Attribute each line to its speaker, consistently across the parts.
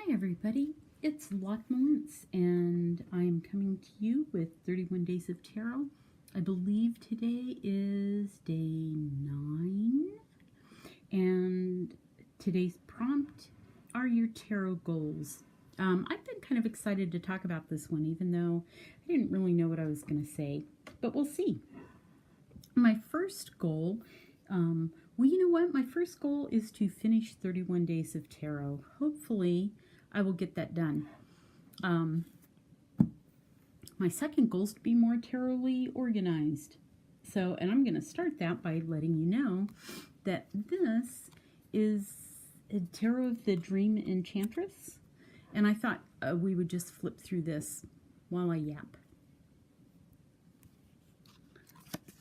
Speaker 1: Hi everybody, it's Loch Mullins and I'm coming to you with 31 Days of Tarot. I believe today is day 9 and today's prompt are your tarot goals. I've been kind of excited to talk about this one even though I didn't really know what I was going to say, but we'll see. My first goal, well, you know what? My first goal is to finish 31 Days of Tarot. Hopefully, I will get that done. My second goal is to be more tarotly organized. So, and I'm going to start that by letting you know that this is a Tarot of the Dream Enchantress. And I thought we would just flip through this while I yap.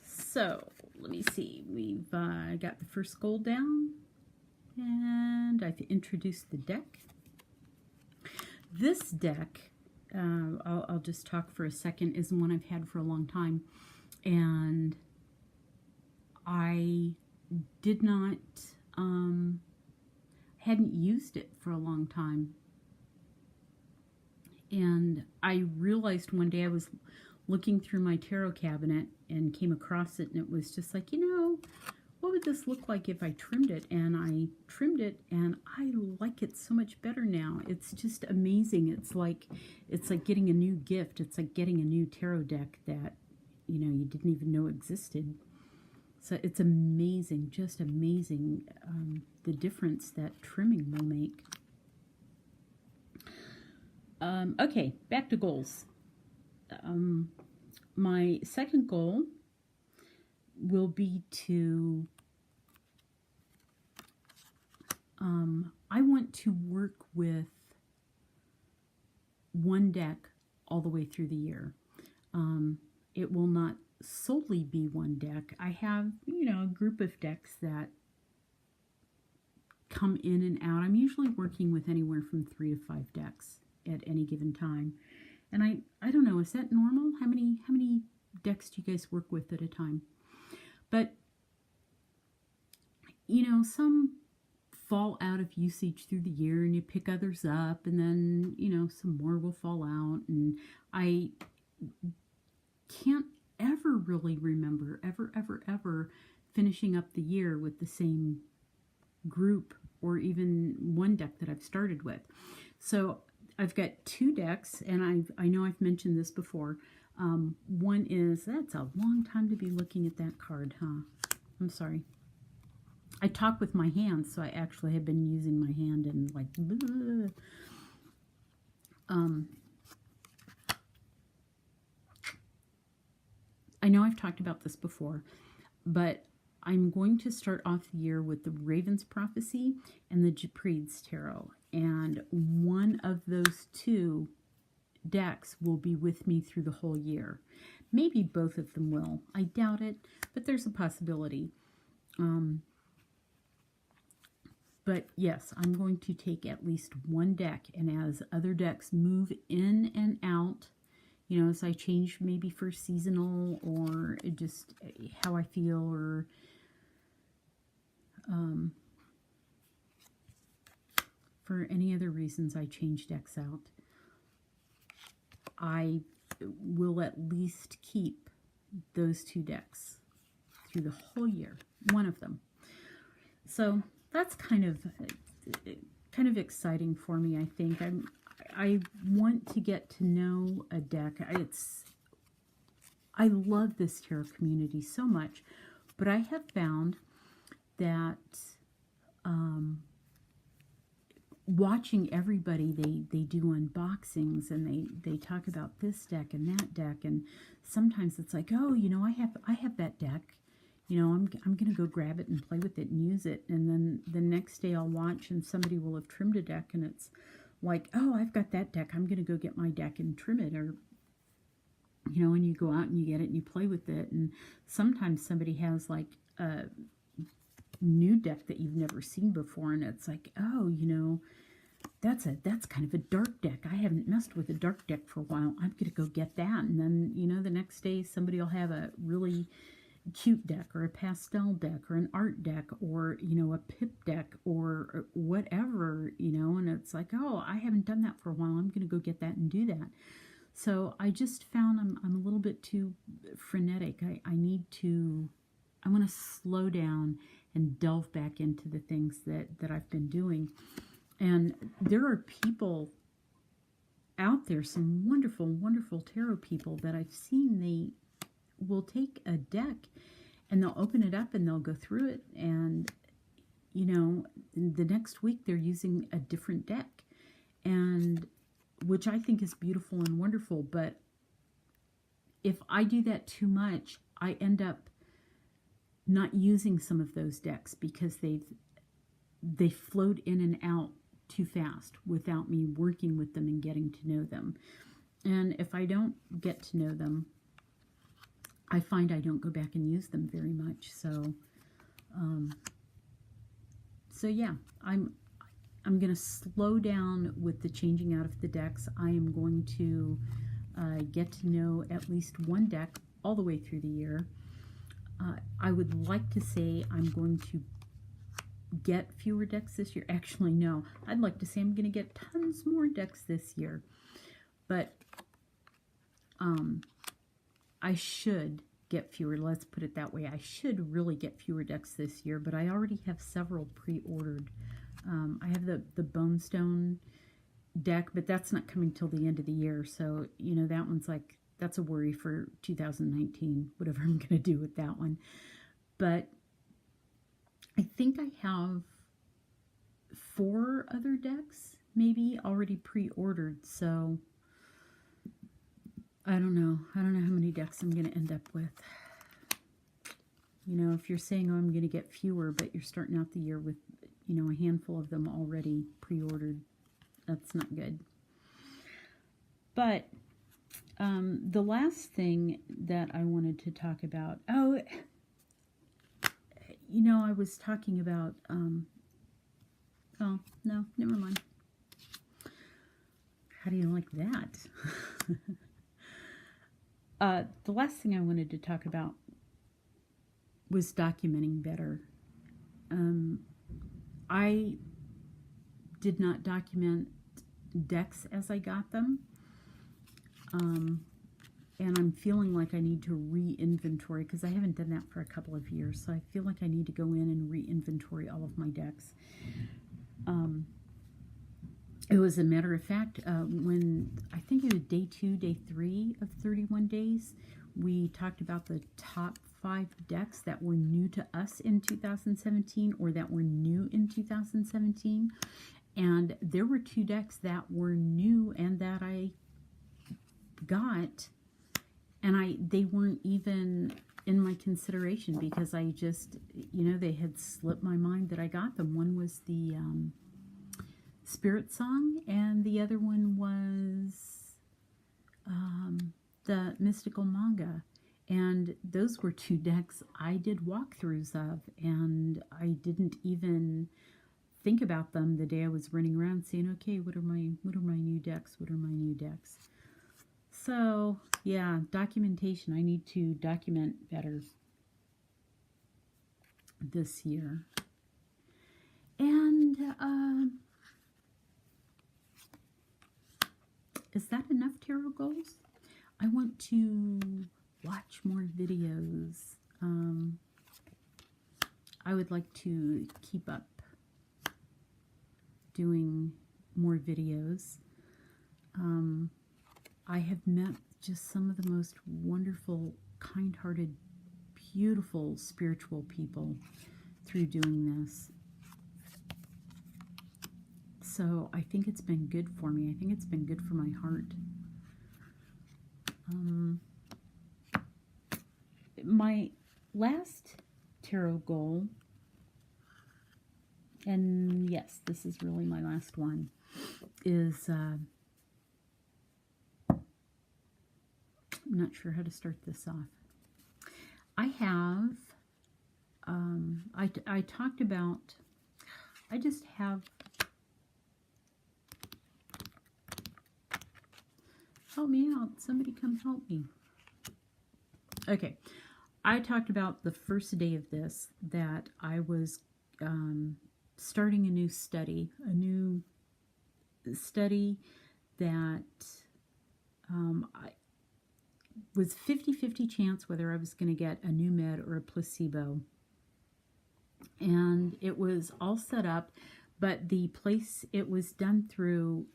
Speaker 1: So, let me see. We've got the first goal down. And I've introduced the deck. This deck, I'll just talk for a second, is one I've had for a long time. And I did not, hadn't used it for a long time. And I realized one day I was looking through my tarot cabinet and came across it, and it was just like, you know, what would this look like if I trimmed it? And I trimmed it, and I like it so much better now. It's just amazing. It's like getting a new gift. It's like getting a new tarot deck that, you know, you didn't even know existed. So it's amazing, just amazing, the difference that trimming will make. Okay, back to goals. My second goal will be to, I want to work with one deck all the way through the year. It will not solely be one deck. I have, you know, a group of decks that come in and out. I'm usually working with anywhere from 3 to 5 decks at any given time. And I don't know, is that normal? How many decks do you guys work with at a time? But, you know, some fall out of usage through the year and you pick others up, and then, you know, some more will fall out. And I can't ever really remember ever finishing up the year with the same group or even one deck that I've started with. So I've got 2 decks, and I know I've mentioned this before. One is, that's a long time to be looking at that card, huh? I'm sorry. I talk with my hands, so I actually have been using my hand and like, I know I've talked about this before, but I'm going to start off the year with the Raven's Prophecy and the Japrid's Tarot. And one of those 2 decks will be with me through the whole year. Maybe both of them will. I doubt it, but there's a possibility. But yes, I'm going to take at least one deck, and as other decks move in and out, you know, as I change maybe for seasonal or just how I feel, or for any other reasons I change decks out, I will at least keep those 2 decks through the whole year, one of them. So that's kind of exciting for me, I think. I want to get to know a deck. I love this tarot community so much, but I have found that watching everybody, they do unboxings and they talk about this deck and that deck, and sometimes it's like, oh, you know, I have that deck, you know, I'm gonna go grab it and play with it and use it, and then the next day I'll watch and somebody will have trimmed a deck and it's like, oh, I've got that deck, I'm gonna go get my deck and trim it. Or, you know, and you go out and you get it and you play with it, and sometimes somebody has like a new deck that you've never seen before, and it's like, oh, you know, that's kind of a dark deck. I haven't messed with a dark deck for a while. I'm gonna go get that. And then, you know, the next day somebody will have a really cute deck or a pastel deck or an art deck or, you know, a pip deck or whatever, you know, and it's like, oh, I haven't done that for a while. I'm going to go get that and do that. So I just found I'm a little bit too frenetic. I want to slow down and delve back into the things that I've been doing. And there are people out there, some wonderful, wonderful tarot people that I've seen. They will take a deck and they'll open it up and they'll go through it, and you know, the next week they're using a different deck, and which I think is beautiful and wonderful. But if I do that too much, I end up not using some of those decks because they float in and out too fast without me working with them and getting to know them. And if I don't get to know them, I find I don't go back and use them very much. So, yeah, I'm going to slow down with the changing out of the decks. I am going to get to know at least one deck all the way through the year. I would like to say I'm going to get fewer decks this year. Actually, no. I'd like to say I'm going to get tons more decks this year. But I should get fewer. Let's put it that way. I should really get fewer decks this year, but I already have several pre-ordered. I have the Bonestone deck, but that's not coming till the end of the year. So, you know, that one's like, that's a worry for 2019, whatever I'm going to do with that one. But I think I have 4 other decks maybe already pre-ordered. So I don't know. I don't know how many decks I'm going to end up with. You know, if you're saying, oh, I'm going to get fewer, but you're starting out the year with, you know, a handful of them already pre-ordered, that's not good. But the last thing that I wanted to talk about, oh, you know, I was talking about, oh, no, never mind. How do you like that? The last thing I wanted to talk about was documenting better. I did not document decks as I got them. And I'm feeling like I need to re-inventory because I haven't done that for a couple of years. So I feel like I need to go in and re-inventory all of my decks. It was a matter of fact, when I think it was day 2, day 3 of 31 days, we talked about the top 5 decks that were new to us in 2017 or that were new in 2017. And there were 2 decks that were new and that I got, and they weren't even in my consideration because I just, you know, they had slipped my mind that I got them. One was the Spirit Song, and the other one was the Mystical Manga. And those were 2 decks I did walkthroughs of, and I didn't even think about them the day I was running around saying, okay, what are my new decks? What are my new decks? So, yeah, documentation. I need to document better this year. And is that enough tarot goals? I want to watch more videos. I would like to keep up doing more videos. I have met just some of the most wonderful, kind-hearted, beautiful, spiritual people through doing this. So I think it's been good for me. I think it's been good for my heart. My last tarot goal, and yes, this is really my last one, is I'm not sure how to start this off. I have, I talked about, I just have, help me out, somebody come help me. Okay, I talked about the first day of this that I was starting a new study that I was 50-50 chance whether I was going to get a new med or a placebo. And it was all set up, but the place it was done through,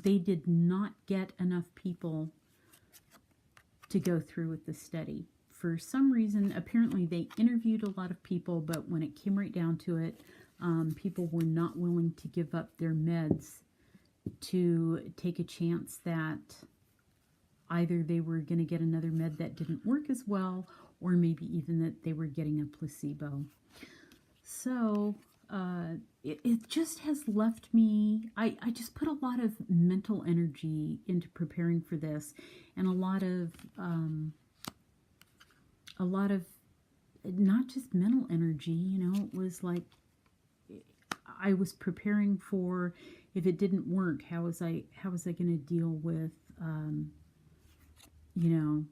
Speaker 1: they did not get enough people to go through with the study. For some reason, apparently they interviewed a lot of people, but when it came right down to it, people were not willing to give up their meds to take a chance that either they were going to get another med that didn't work as well, or maybe even that they were getting a placebo. So it just has left me, I just put a lot of mental energy into preparing for this, and a lot of not just mental energy, you know, it was like I was preparing for, if it didn't work, how was I going to deal with, you know,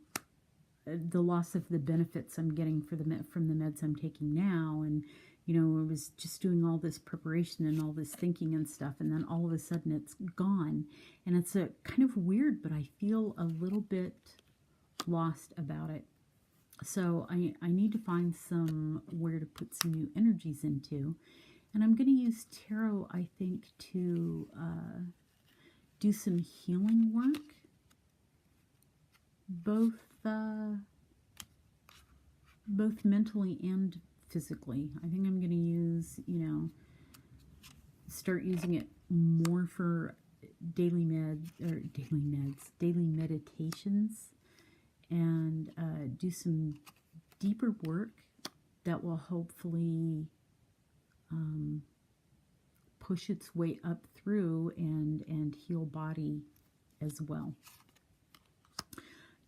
Speaker 1: the loss of the benefits I'm getting from the meds I'm taking now. And, you know, I was just doing all this preparation and all this thinking and stuff, and then all of a sudden it's gone. And it's a kind of weird, but I feel a little bit lost about it. So I need to find where to put some new energies into. And I'm going to use tarot, I think, to do some healing work, both mentally and physically. I think I'm going to use, you know, start using it more for daily meditations, and do some deeper work that will hopefully push its way up through and heal body as well.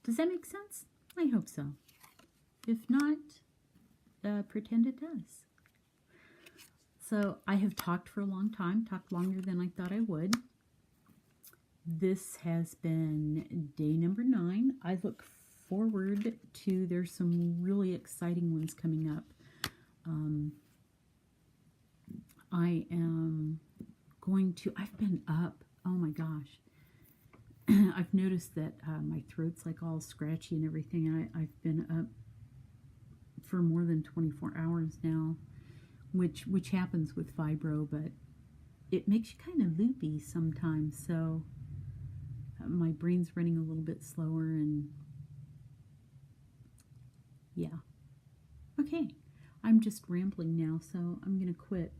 Speaker 1: Does that make sense? I hope so. If not, pretend it does. So I have talked for a long time, talked longer than I thought I would. This has been day number 9. I look forward to, there's some really exciting ones coming up. I am going to, I've been up, oh my gosh. I've noticed that my throat's like all scratchy and everything, and I've been up for more than 24 hours now, which happens with fibro, but it makes you kind of loopy sometimes, so my brain's running a little bit slower, and yeah. Okay, I'm just rambling now, so I'm going to quit.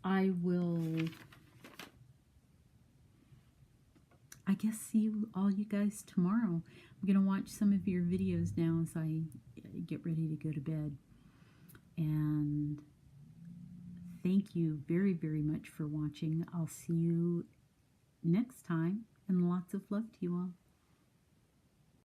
Speaker 1: I will, I guess, see you guys tomorrow. I'm going to watch some of your videos now as I get ready to go to bed. And thank you very, very much for watching. I'll see you next time, and lots of love to you all.